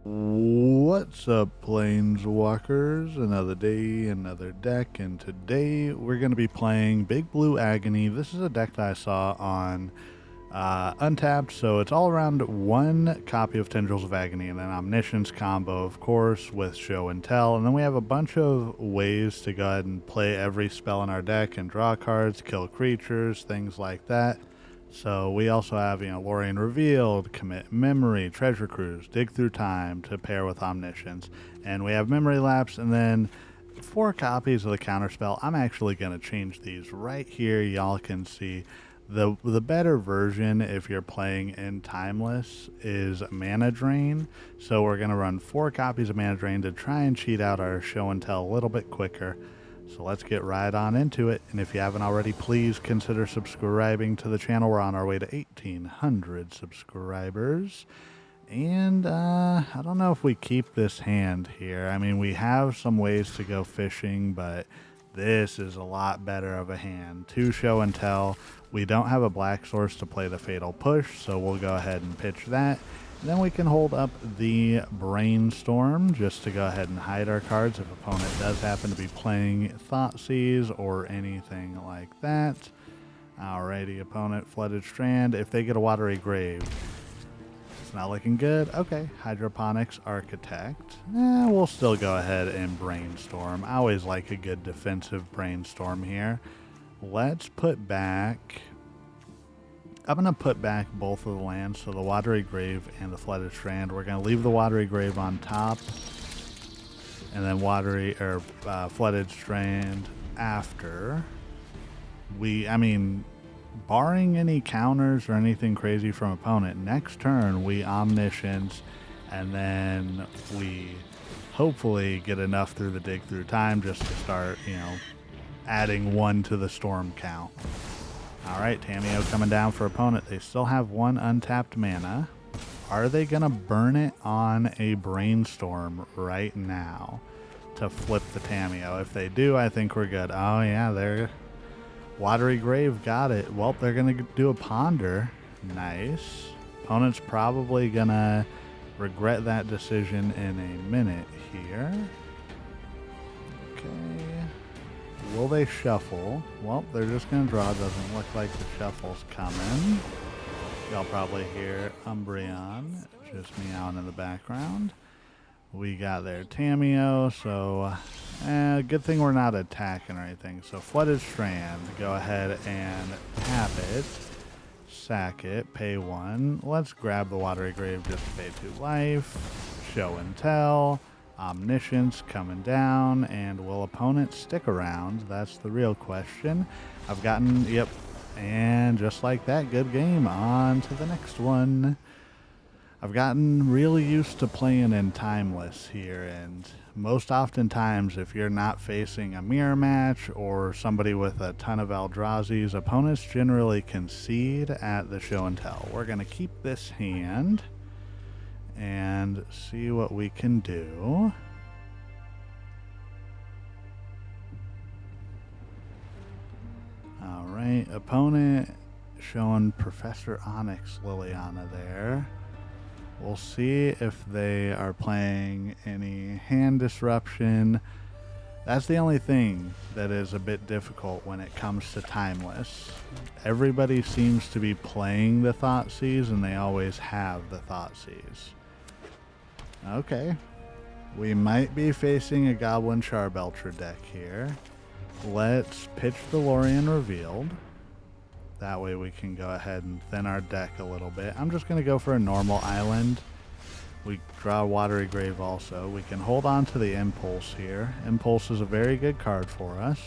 What's up, Planeswalkers? Another day, another deck, and today we're going to be playing Big Blue Agony. This is a deck that I saw on Untapped, so it's all around one copy of Tendrils of Agony and an Omniscience combo, of course, with Show and Tell. And then we have a bunch of ways to go ahead and play every spell in our deck and draw cards, kill creatures, things like that. So we also have, Lórien Revealed, Commit Memory, Treasure Cruise, Dig Through Time to pair with Omniscience. And we have Memory Lapse, and then 4 copies of the counterspell. I'm actually going to change these right here. Y'all can see the better version if you're playing in Timeless is Mana Drain. So we're going to run 4 copies of Mana Drain to try and cheat out our Show and Tell a little bit quicker. So let's get right on into it, and if you haven't already, please consider subscribing to the channel. We're on our way to 1,800 subscribers, and I don't know if we keep this hand here. I mean, we have some ways to go fishing, but this is a lot better of a hand. 2 Show and Tell. We don't have a black source to play the Fatal Push, so we'll go ahead and pitch that. Then we can hold up the Brainstorm just to go ahead and hide our cards if opponent does happen to be playing Thoughtseize or anything like that. Alrighty, opponent Flooded Strand. If they get a Watery Grave, it's not looking good. Okay, Hydroponics Architect. We'll still go ahead and Brainstorm. I always like a good defensive Brainstorm here. Let's put back... I'm going to put back both of the lands, so the Watery Grave and the Flooded Strand. We're going to leave the Watery Grave on top, and then Flooded Strand after. Barring any counters or anything crazy from opponent, next turn we Omniscience, and then we hopefully get enough through the Dig Through Time just to start, adding 1 to the storm count. Alright, Tamiyo coming down for opponent. They still have 1 untapped mana. Are they going to burn it on a Brainstorm right now to flip the Tamiyo? If they do, I think we're good. Oh yeah, they're... Watery Grave got it. Well, they're going to do a Ponder. Nice. Opponent's probably going to regret that decision in a minute here. Okay. Will they shuffle? Well, they're just going to draw. Doesn't look like the shuffle's coming. Y'all probably hear Umbreon just meowing in the background. We got their Tamiyo, so good thing we're not attacking or anything. So Flooded Strand, go ahead and tap it, sack it, pay 1. Let's grab the Watery Grave just to pay 2 life. Show and Tell. Omniscience coming down, and will opponent stick around? That's the real question. I've gotten, yep, and just like that, good game. On to the next one. I've gotten really used to playing in Timeless here, and most oftentimes if you're not facing a mirror match or somebody with a ton of Eldrazi's, opponents generally concede at the Show and Tell. We're going to keep this hand and see what we can do. Alright, opponent showing Professor Onyx Liliana there. We'll see if they are playing any hand disruption. That's the only thing that is a bit difficult when it comes to Timeless. Everybody seems to be playing the Thoughtseize, and they always have the Thoughtseize. Okay, we might be facing a Goblin Charbelcher deck here. Let's pitch the Lórien Revealed. That way we can go ahead and thin our deck a little bit. I'm just going to go for a normal island. We draw Watery Grave also. We can hold on to the Impulse here. Impulse is a very good card for us.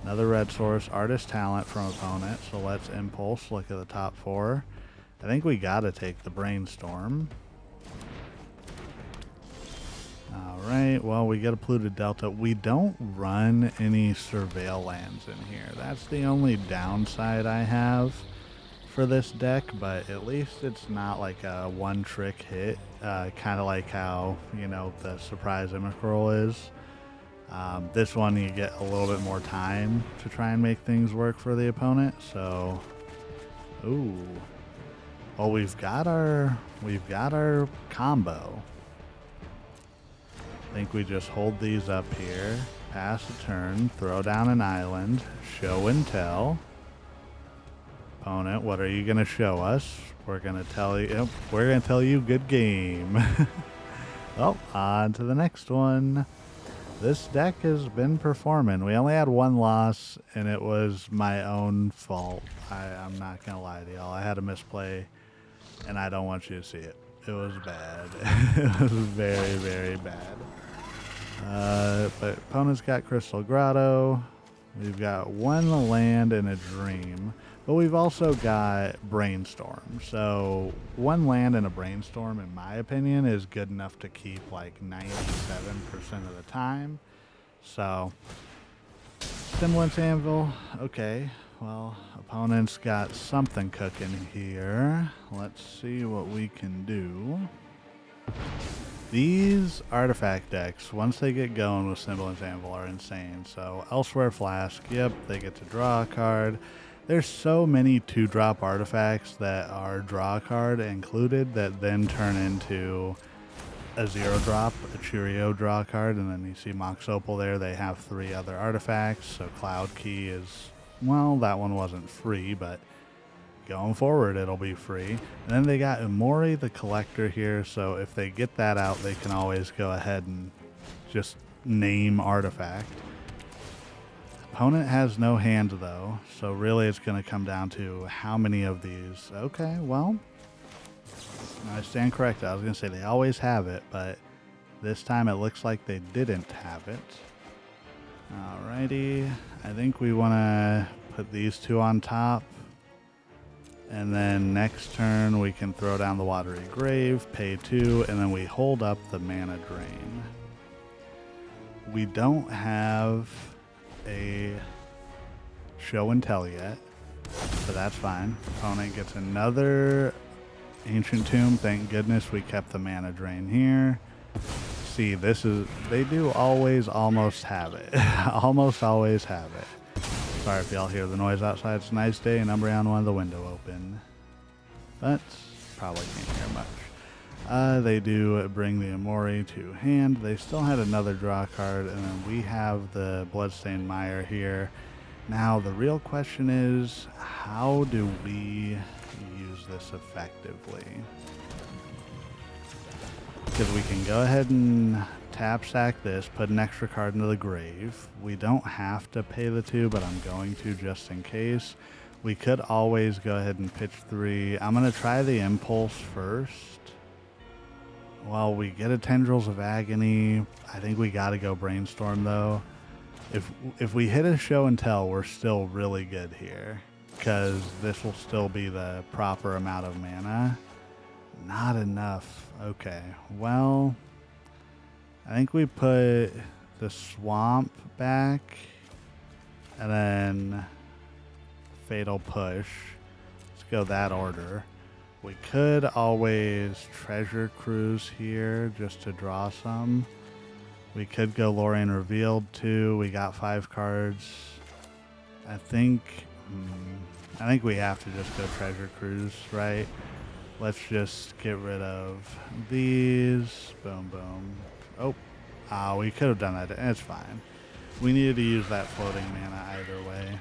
Another red source, Artist Talent from opponent. So let's Impulse, look at the top 4. I think we got to take the Brainstorm. Alright, well, we get a Polluted Delta. We don't run any Surveil lands in here. That's the only downside I have for this deck, but at least it's not like a one-trick hit, kind of like how, the Surprise Imicroll is. This one, you get a little bit more time to try and make things work for the opponent, so... Ooh. Well, we've got our combo. I think we just hold these up here, pass a turn, throw down an island, show and tell. Opponent, what are you gonna show us? We're gonna tell you. Yep, we're gonna tell you good game. Oh, on to the next one. This deck has been performing. We only had one loss, and it was my own fault. I'm not gonna lie to y'all. I had a misplay, and I don't want you to see it. It was bad. It was very, very bad. But opponent's got Crystal Grotto. We've got one land and a dream. But we've also got Brainstorm. So one land and a Brainstorm, in my opinion, is good enough to keep like 97% of the time. So, Semblance Anvil. Okay, well, opponent's got something cooking here. Let's see what we can do. These artifact decks, once they get going with Semblance Anvil, are insane. So, Elsewhere Flask, yep, they get to draw a card. There's so many 2-drop artifacts that are draw a card included that then turn into a 0-drop, a Cheerio draw card, and then you see Mox Opal there. They have 3 other artifacts, so Cloud Key is, well, that one wasn't free, but going forward it'll be free. And then they got Umori the Collector here, so if they get that out, they can always go ahead and just name artifact. Opponent has no hand though, so really it's going to come down to how many of these. Okay, well, I stand corrected. I was going to say they always have it, but this time it looks like they didn't have it. Alrighty, I think we want to put these 2 on top. And then next turn we can throw down the Watery Grave, pay 2, and then we hold up the Mana Drain. We don't have a show and tell yet, so that's fine. Opponent gets another Ancient Tomb. Thank goodness we kept the Mana Drain here. See, this is, they do always almost have it. Almost always have it. Sorry if y'all hear the noise outside. It's a nice day and Umbreon wanted the window open, but probably can't hear much. They do bring the Umori to hand. They still had another draw card, and then we have the Bloodstained Mire here. Now, the real question is, how do we use this effectively? Because we can go ahead and tap sack this, put an extra card into the grave. We don't have to pay the 2, but I'm going to just in case. We could always go ahead and pitch 3. I'm going to try the Impulse first. Well, we get a Tendrils of Agony. I think we got to go Brainstorm, though. If we hit a show and tell, we're still really good here, because this will still be the proper amount of mana. Not enough. Okay, well, I think we put the Swamp back, and then Fatal Push. Let's go that order. We could always Treasure Cruise here just to draw some. We could go Lórien Revealed too. We got 5 cards. I think we have to just go Treasure Cruise, right? Let's just get rid of these. Boom, boom. Oh, we could have done that. It's fine. We needed to use that floating mana either way.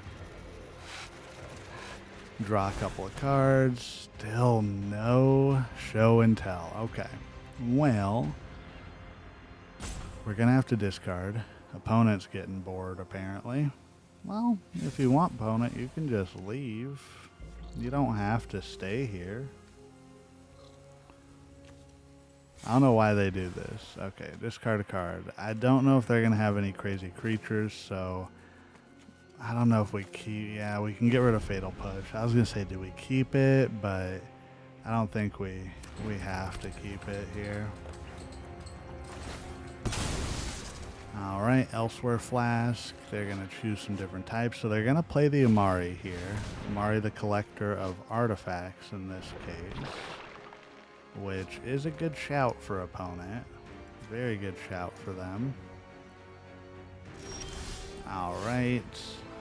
Draw a couple of cards. Still no show and tell. Okay. Well, we're going to have to discard. Opponent's getting bored, apparently. Well, if you want, opponent, you can just leave. You don't have to stay here. I don't know why they do this. Okay, discard a card. I don't know if they're going to have any crazy creatures, so I don't know if we keep... Yeah, we can get rid of Fatal Push. I was going to say, do we keep it? But I don't think we have to keep it here. Alright, Elsewhere Flask. They're going to choose some different types. So they're going to play the Umori here. Umori the Collector of Artifacts in this case, which is a good shout for opponent. Very good shout for them. Alright,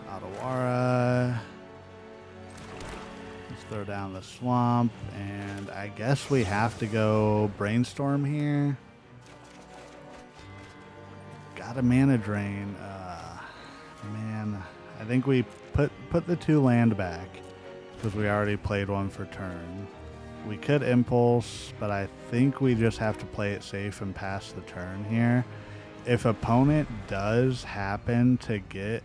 Otawara. Let's throw down the swamp, and I guess we have to go Brainstorm here. Got a mana drain. Man, I think we put the 2 land back because we already played one for turn. We could Impulse, but I think we just have to play it safe and pass the turn here. If opponent does happen to get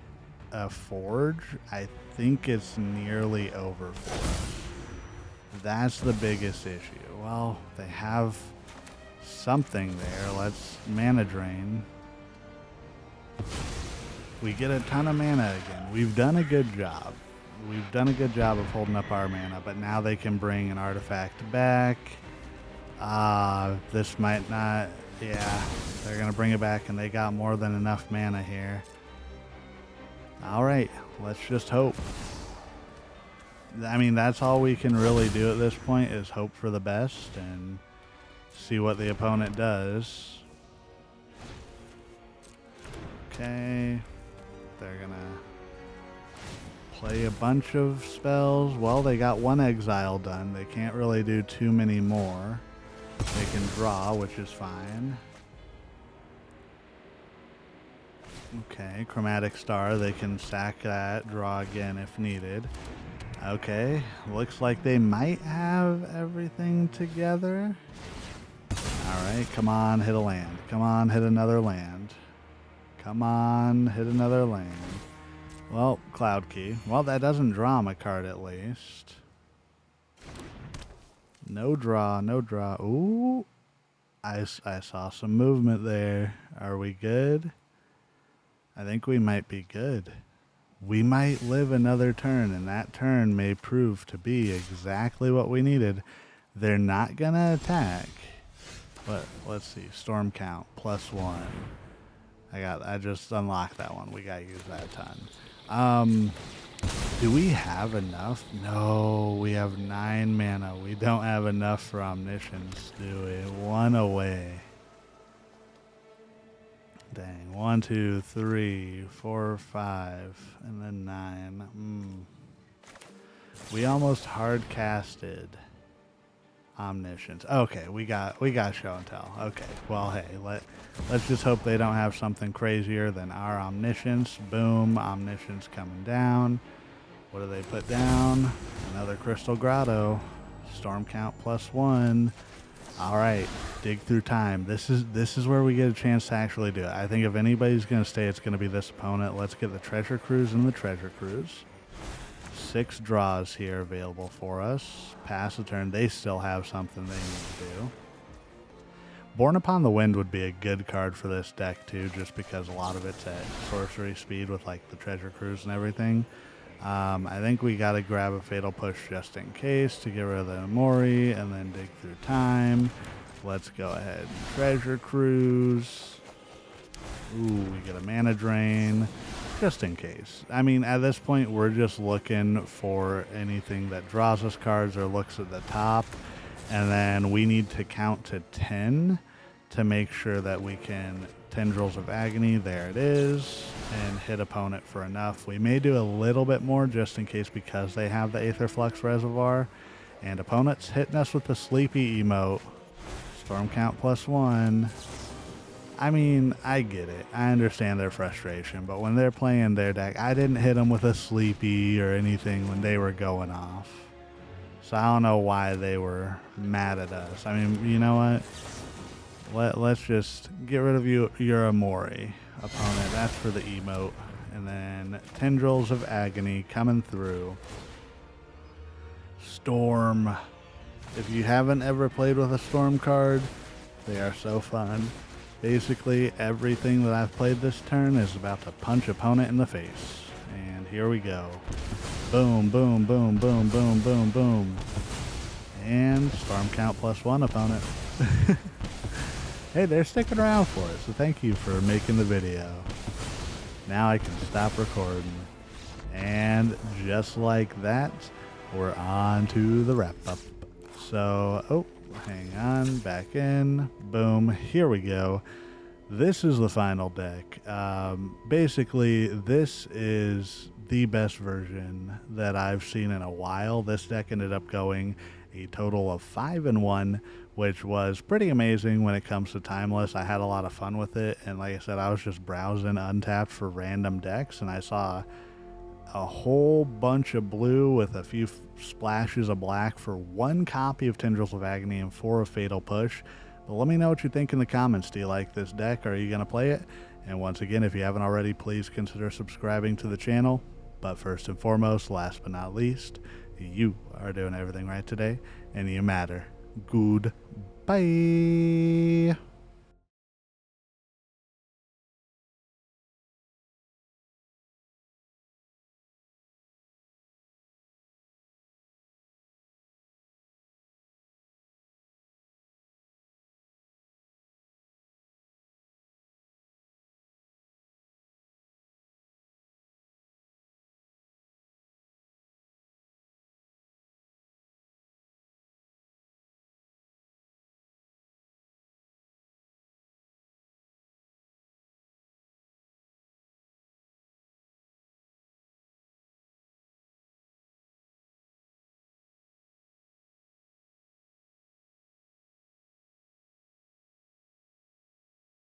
a Forge, I think it's nearly over for us. That's the biggest issue. Well, they have something there. Let's mana drain. We get a ton of mana again. We've done a good job. We've done a good job of holding up our mana, but now they can bring an artifact back. This might not... Yeah, they're going to bring it back, and they got more than enough mana here. Alright, let's just hope. I mean, that's all we can really do at this point is hope for the best and see what the opponent does. Okay, they're going to play a bunch of spells. Well, they got 1 exile done. They can't really do too many more. They can draw, which is fine. Okay, Chromatic Star. They can sack that, draw again if needed. Okay, looks like they might have everything together. Alright, come on, hit a land. Come on, hit another land. Come on, hit another land. Well, Cloud Key. Well, that doesn't draw my card at least. No draw, no draw. Ooh, I saw some movement there. Are we good? I think we might be good. We might live another turn, and that turn may prove to be exactly what we needed. They're not going to attack. But let's see. Storm count, +1. I just unlocked that one. We got to use that a ton. Do we have enough? No, we have 9 mana. We don't have enough for Omniscience, do we? 1 away. Dang. 1, 2, 3, 4, 5, and then 9. We almost hard casted Omniscience. Okay, we got show and tell. Okay, well, hey, let's just hope they don't have something crazier than our Omniscience. Boom, Omniscience coming down. What do they put down? Another Crystal Grotto. Storm count +1. All right, dig through time. This is where we get a chance to actually do it. I think if anybody's going to stay, it's going to be this opponent. Let's get the Treasure Cruise and the Treasure Cruise. 6 draws here available for us. Pass the turn. They still have something they need to do. Born Upon the Wind would be a good card for this deck too, just because a lot of it's at sorcery speed with like the Treasure Cruise and everything. I think we got to grab a Fatal Push just in case to get rid of the Memory and then dig through time. Let's go ahead and Treasure Cruise. Ooh, we get a mana drain just in case. I mean, at this point, we're just looking for anything that draws us cards or looks at the top. And then we need to count to 10 to make sure that we can Tendrils of Agony, there it is, and hit opponent for enough. We may do a little bit more just in case because they have the Aetherflux Reservoir. And opponent's hitting us with the Sleepy emote. Storm count +1. I mean, I get it. I understand their frustration, but when they're playing their deck, I didn't hit them with a Sleepy or anything when they were going off. So I don't know why they were mad at us. I mean, you know what? Let's just get rid of your Amori opponent. That's for the emote. And then Tendrils of Agony coming through. Storm. If you haven't ever played with a Storm card, they are so fun. Basically, everything that I've played this turn is about to punch opponent in the face. And here we go. Boom, boom, boom, boom, boom, boom, boom. And Storm count +1 opponent. Hey, they're sticking around for it, so thank you for making the video. Now I can stop recording. And just like that, we're on to the wrap-up. So, oh, hang on, back in. Boom, here we go. This is the final deck. Basically, this is the best version that I've seen in a while. This deck ended up going a total of 5-1, which was pretty amazing when it comes to Timeless. I had a lot of fun with it, and like I said, I was just browsing Untapped for random decks, and I saw a whole bunch of blue with a few splashes of black for 1 copy of Tendrils of Agony and 4 of Fatal Push. But let me know what you think in the comments. Do you like this deck? Are you going to play it? And once again, if you haven't already, please consider subscribing to the channel. But first and foremost, last but not least, you are doing everything right today, and you matter. Goodbye.